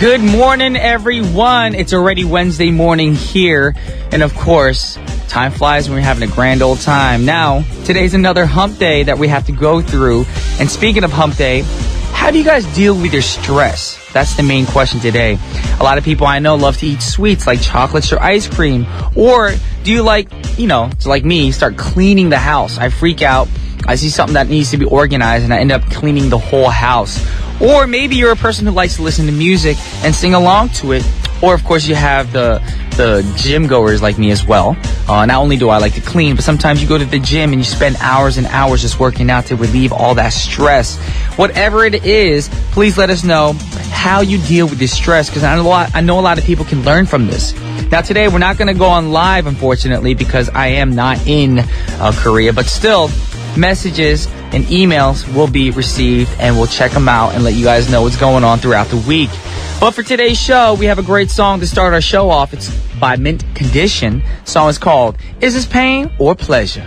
Good morning, everyone. It's already Wednesday morning here. And of course, time flies when we're having a grand old time. Now, today's another hump day that we have to go through. And speaking of hump day, how do you guys deal with your stress? That's the main question today. A lot of people I know love to eat sweets like chocolates or ice cream. Or do you like me, start cleaning the house? I freak out. I see something that needs to be organized and I end up cleaning the whole house. Or maybe you're a person who likes to listen to music and sing along to it. Or, of course, you have the gym goers like me as well. Not only do I like to clean, but sometimes you go to the gym and you spend hours and hours just working out to relieve all that stress. Whatever it is, please let us know how you deal with this stress, because I know a lot of people can learn from this. Now, today, we're not going to go on live, unfortunately, because I am not in Korea, but still, messages and emails will be received, and we'll check them out and let you guys know what's going on throughout the week. But for today's show, we have a great song to start our show off. It's by Mint Condition. The song is called Is This Pain or Pleasure?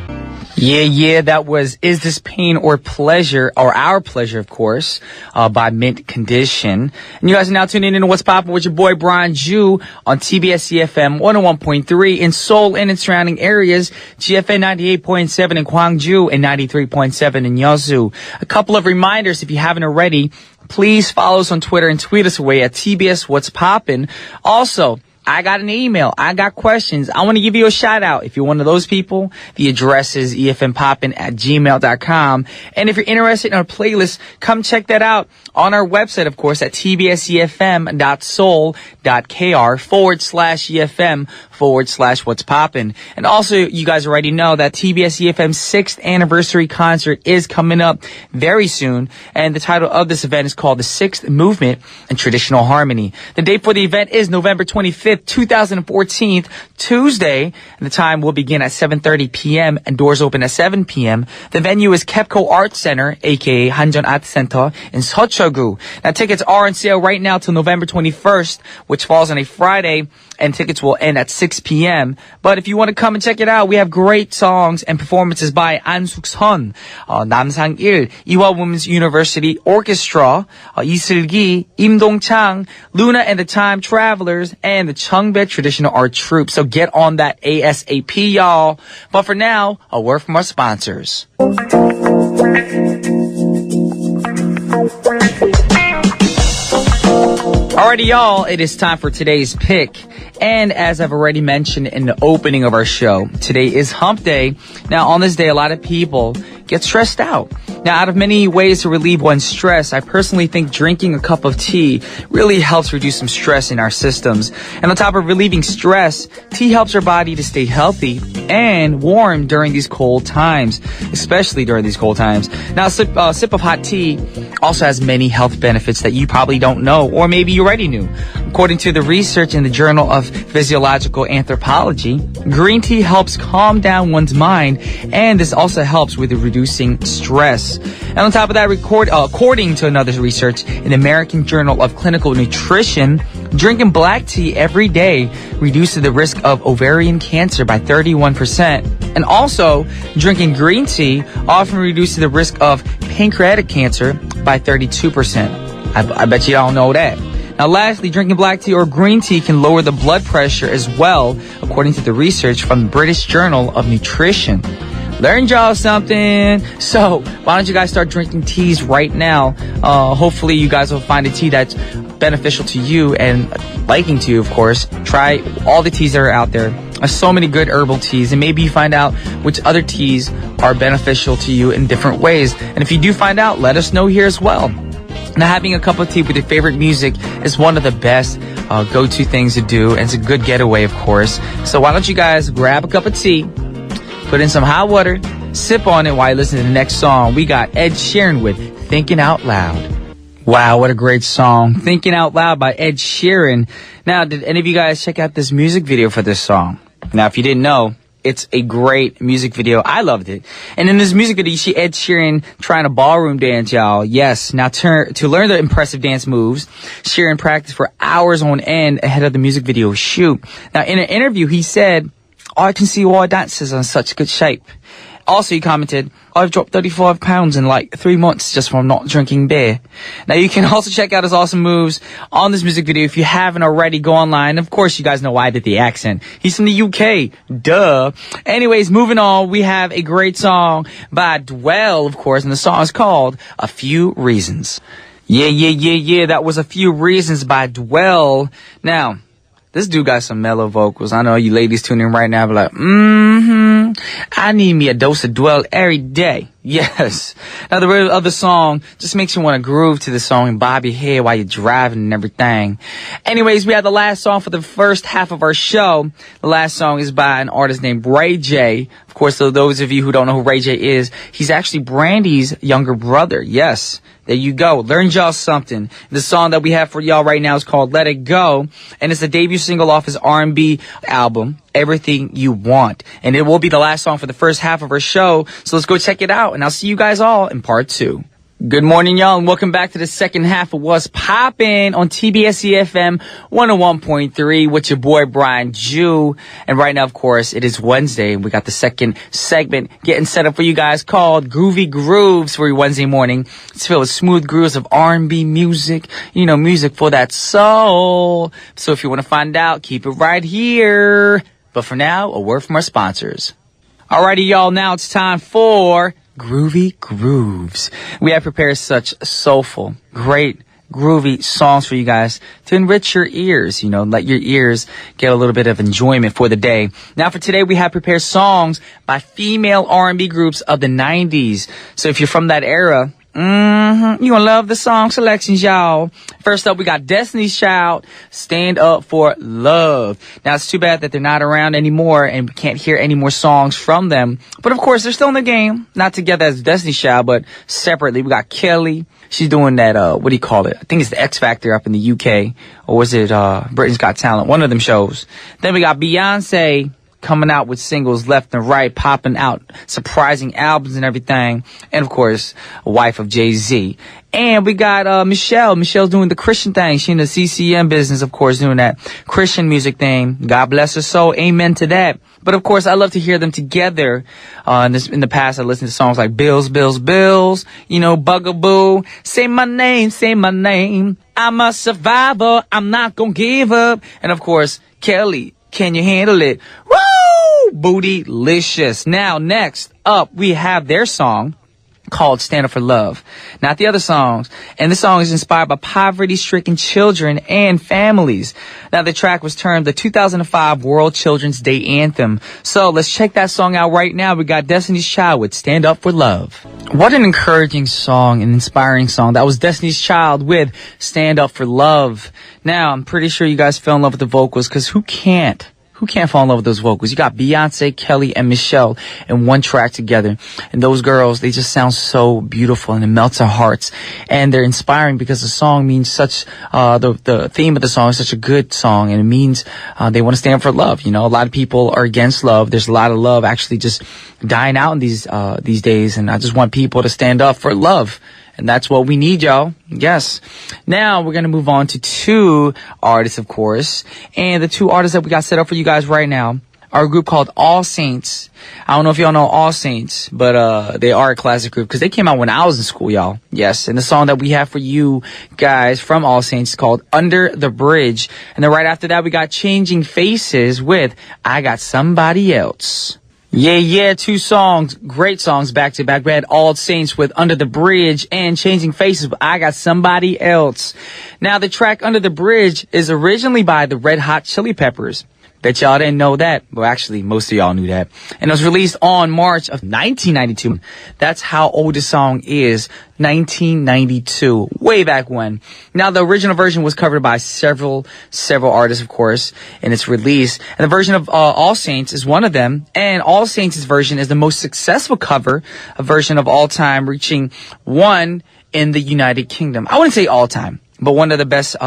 Yeah, that was Is This Pain or Pleasure, or Our Pleasure, of course, by Mint Condition. And you guys are now tuning in to What's Poppin' with your boy Brian Ju on TBS EFM 101.3 in Seoul and its surrounding areas, GFN 98.7 in Gwangju and 93.7 in Yeosu. A couple of reminders, if you haven't already, please follow us on Twitter and tweet us away at TBS What's Poppin'. Also, I got an email. I got questions. I want to give you a shout out. If you're one of those people, the address is efmpoppin@gmail.com. And if you're interested in our playlist, come check that out on our website, of course, at tbsefm.soul.kr/EFM/what's poppin'. And also, you guys already know that TBS EFM's 6th anniversary concert is coming up very soon. And the title of this event is called The 6th Movement in Traditional Harmony. The date for the event is November 25th. 2014, Tuesday, and the time will begin at 7:30 p.m. and doors open at 7 p.m. The venue is Kepco Art Center, aka Hanjeon Art Center in Seocheogu. Now, tickets are on sale right now till November 21st, which falls on a Friday, and tickets will end at 6 p.m. But if you want to come and check it out, we have great songs and performances by An Suk-sun, Namsang-il, Ewha Women's University Orchestra, Lee Seul-gi, Im Dong-chang, Luna and the Time Travelers, and the Cheongbet Traditional Art Troupe. So get on that ASAP, y'all. But for now, a word from our sponsors. Alrighty, y'all, it is time for today's pick. And as I've already mentioned in the opening of our show, today is Hump Day. Now, on this day, a lot of people get stressed out. Now, out of many ways to relieve one's stress, I personally think drinking a cup of tea really helps reduce some stress in our systems. And on top of relieving stress, tea helps our body to stay healthy and warm during these cold times, especially during these cold times. Now, a sip of hot tea also has many health benefits that you probably don't know, or maybe you already knew. According to the research in the Journal of Physiological Anthropology, green tea helps calm down one's mind, and this also helps with reducing stress. And on top of that, according to another research in the American Journal of Clinical Nutrition, drinking black tea every day reduces the risk of ovarian cancer by 31%. And also, drinking green tea often reduces the risk of pancreatic cancer by 32%. I bet you all know that. Now, lastly, drinking black tea or green tea can lower the blood pressure as well, according to the research from the British Journal of Nutrition. Learned y'all something. So why don't you guys start drinking teas right now? Hopefully you guys will find a tea that's beneficial to you and liking to you, of course. Try all the teas that are out there. There's so many good herbal teas, and maybe you find out which other teas are beneficial to you in different ways. And if you do find out, let us know here as well. Now, having a cup of tea with your favorite music is one of the best go-to things to do, and it's a good getaway, of course. So why don't you guys grab a cup of tea, put in some hot water, sip on it while you listen to the next song. We got Ed Sheeran with Thinking Out Loud. Wow, what a great song. Thinking Out Loud by Ed Sheeran. Now, did any of you guys check out this music video for this song? Now, if you didn't know, it's a great music video. I loved it. And in this music video, you see Ed Sheeran trying a ballroom dance, y'all. Yes. Now, to learn the impressive dance moves, Sheeran practiced for hours on end ahead of the music video shoot. Now, in an interview, he said, "I can see why dancers are in such good shape. Also, he commented, I've dropped 35 pounds in like 3 months just from not drinking beer. Now, you can also check out his awesome moves on this music video. If you haven't already, go online. Of course, you guys know why I did the accent. He's from the UK. Duh. Anyways, moving on, we have a great song by Dwell, of course, and the song is called A Few Reasons. Yeah. That was A Few Reasons by Dwell. Now, this dude got some mellow vocals. I know you ladies tuning in right now be like, I need me a dose of Dwell every day. Yes. Now, the rest of the song just makes you want to groove to the song and bob your head while you're driving and everything. Anyways, we have the last song for the first half of our show. The last song is by an artist named Ray J. Of course, so those of you who don't know who Ray J is, he's actually Brandy's younger brother. Yes. There you go. Learned y'all something. The song that we have for y'all right now is called Let It Go. And it's the debut single off his R&B album, Everything You Want. And it will be the last song for the first half of our show. So let's go check it out. And I'll see you guys all in part 2. Good morning, y'all, and welcome back to the second half of What's Poppin' on TBS EFM 101.3 with your boy Brian Jew. And right now, of course, it is Wednesday, and we got the second segment getting set up for you guys called Groovy Grooves for your Wednesday morning. It's filled with smooth grooves of R&B music, you know, music for that soul. So if you want to find out, keep it right here. But for now, a word from our sponsors. Alrighty, y'all, now it's time for Groovy Grooves. We have prepared such soulful, great, groovy songs for you guys to enrich your ears, you know, let your ears get a little bit of enjoyment for the day. Now, for today, we have prepared songs by female R&B groups of the 90s. So if you're from that era, you're gonna love the song selections, y'all. First up, we got Destiny's Child, Stand Up for Love. Now, it's too bad that they're not around anymore and we can't hear any more songs from them. But of course, they're still in the game. Not together as Destiny's Child, but separately. We got Kelly. She's doing that, what do you call it? I think it's the X Factor up in the UK. Or was it, Britain's Got Talent? One of them shows. Then we got Beyonce coming out with singles left and right, popping out surprising albums and everything. And of course, a wife of Jay-Z. And we got Michelle. Michelle's doing the Christian thing. She in the CCM business, of course, doing that Christian music thing. God bless her soul. Amen to that. But of course, I love to hear them together. In the past, I listened to songs like Bills, Bills, Bills. You know, Bugaboo. Say my name, say my name. I'm a survivor. I'm not gonna give up. And of course, Kelly. Can you handle it? Woo! Bootylicious. Now, next up, we have their song called Stand Up for Love. Not the other songs. And the song is inspired by poverty-stricken children and families. Now, the track was termed the 2005 World Children's Day Anthem. So let's check that song out right now. We got Destiny's Child with Stand Up for Love. What an encouraging song, an inspiring song. That was Destiny's Child with Stand Up for Love. Now, I'm pretty sure you guys fell in love with the vocals, because who can't? Who can't fall in love with those vocals? You got Beyonce, Kelly, and Michelle in one track together. And those girls, they just sound so beautiful and it melts our hearts. And they're inspiring because the song means such, the theme of the song is such a good song. And it means, they want to stand for love. You know, a lot of people are against love. There's a lot of love actually just dying out in these days. And I just want people to stand up for love. And that's what we need, y'all. Yes. Now, we're going to move on to 2 artists, of course. And the 2 artists that we got set up for you guys right now are a group called All Saints. I don't know if y'all know All Saints, but they are a classic group because they came out when I was in school, y'all. Yes. And the song that we have for you guys from All Saints is called Under the Bridge. And then right after that, we got Changing Faces with I Got Somebody Else. Yeah, 2 songs, great songs back to back. We had All Saints with Under the Bridge and Changing Faces with I Got Somebody Else. Now, the track Under the Bridge is originally by the Red Hot Chili Peppers. Bet y'all didn't know that. Well, actually, most of y'all knew that. And it was released on March of 1992. That's how old the song is. 1992. Way back when. Now, the original version was covered by several artists, of course, in its release. And the version of All Saints is one of them. And All Saints' version is the most successful cover, a version of all time, reaching 1 in the United Kingdom. I wouldn't say all time, but one of the best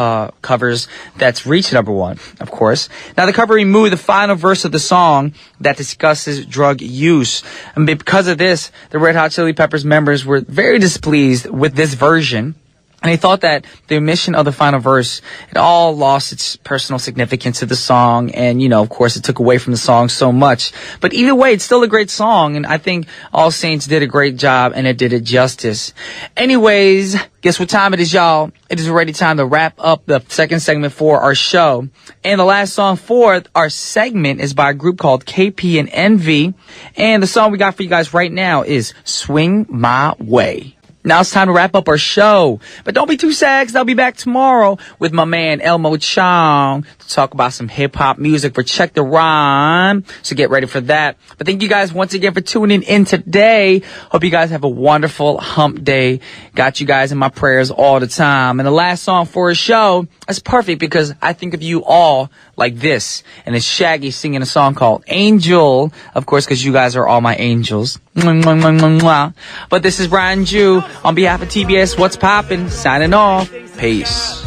covers that's reached number 1, of course. Now, the cover removed the final verse of the song that discusses drug use. And because of this, the Red Hot Chili Peppers members were very displeased with this version. And he thought that the omission of the final verse, it all lost its personal significance to the song. And, of course, it took away from the song so much. But either way, it's still a great song. And I think All Saints did a great job and it did it justice. Anyways, guess what time it is, y'all? It is already time to wrap up the second segment for our show. And the last song for our segment is by a group called KP and Envy. And the song we got for you guys right now is Swing My Way. Now it's time to wrap up our show. But don't be too sad, 'cause I'll be back tomorrow with my man Elmo Chong to talk about some hip-hop music for Check the Rhyme. So get ready for that. But thank you guys once again for tuning in today. Hope you guys have a wonderful hump day. Got you guys in my prayers all the time. And the last song for our show is perfect because I think of you all like this. And it's Shaggy singing a song called Angel. Of course, because you guys are all my angels. But this is Ryan Ju on behalf of TBS What's Poppin', signing off. Peace.